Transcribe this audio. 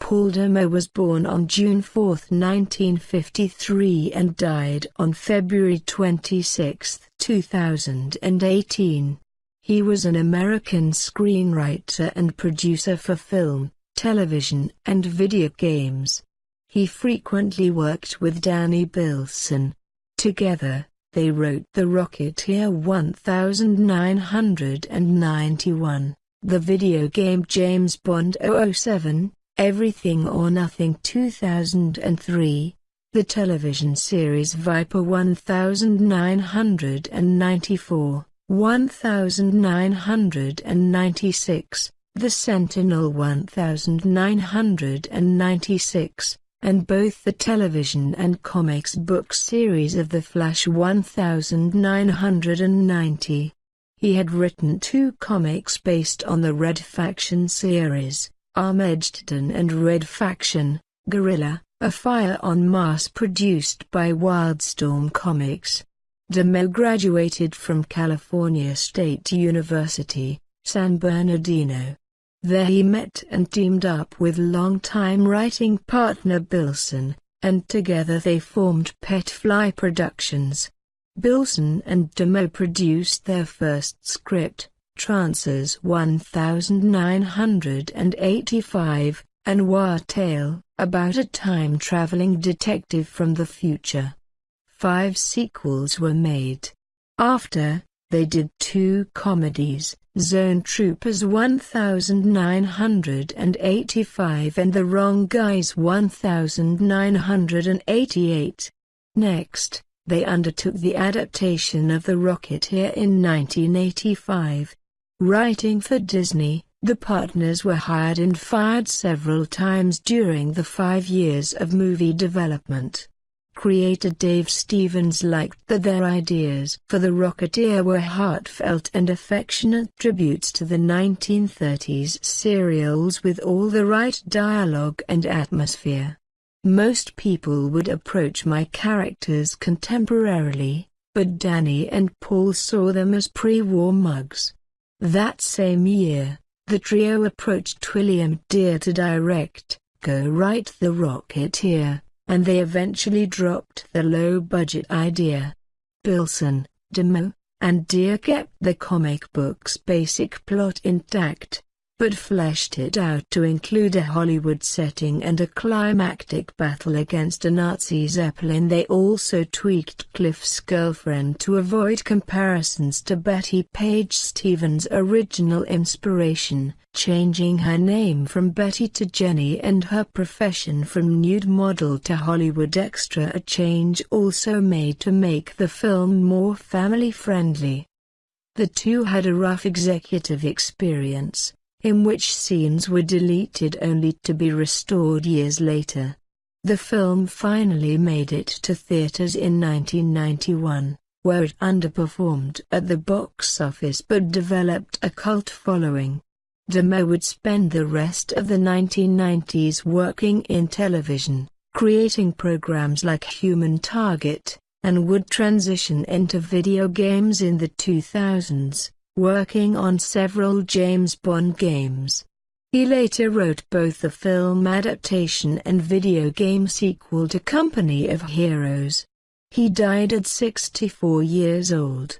Paul De Meo was born on June 4, 1953 and died on February 26, 2018. He was an American screenwriter and producer for film, television, and video games. He frequently worked with Danny Bilson. Together, they wrote The Rocketeer 1991, the video game James Bond 007, Everything or Nothing 2003, the television series Viper 1994, 1996, the Sentinel 1996, and both the television and comics book series of The Flash 1990. He had written 2 comics based on the Red Faction series, Armegeddon and Red Faction, Guerrilla, a Fire on Mars produced by Wildstorm Comics. De Meo graduated from California State University, San Bernardino. There he met and teamed up with longtime writing partner Bilson, and together they formed Petfly Productions. Bilson and DeMeo produced their first script, Trancers 1985, a noir tale about a time-traveling detective from the future. 5 sequels were made. After, they did 2 comedies, Zone Troopers 1985 and The Wrong Guys 1988. Next, they undertook the adaptation of The Rocketeer in 1985. Writing for Disney, the partners were hired and fired several times during the 5 years of movie development. Creator Dave Stevens liked that their ideas for The Rocketeer were heartfelt and affectionate tributes to the 1930s serials with all the right dialogue and atmosphere. Most people would approach my characters contemporarily, but Danny and Paul saw them as pre-war mugs. That same year, the trio approached William Deere to direct, write The Rocketeer, and they eventually dropped the low-budget idea. Bilson, DeMeo, and Deere kept the comic book's basic plot intact, but fleshed it out to include a Hollywood setting and a climactic battle against a Nazi Zeppelin. They also tweaked Cliff's girlfriend to avoid comparisons to Bettie Page Stevens' original inspiration, changing her name from Betty to Jenny and her profession from nude model to Hollywood extra, a change also made to make the film more family-friendly. The two had a rough executive experience, in which scenes were deleted only to be restored years later. The film finally made it to theaters in 1991, where it underperformed at the box office but developed a cult following. De Meo would spend the rest of the 1990s working in television, creating programs like Human Target, and would transition into video games in the 2000s, working on several James Bond games. He later wrote both the film adaptation and video game sequel to Company of Heroes. He died at 64 years old.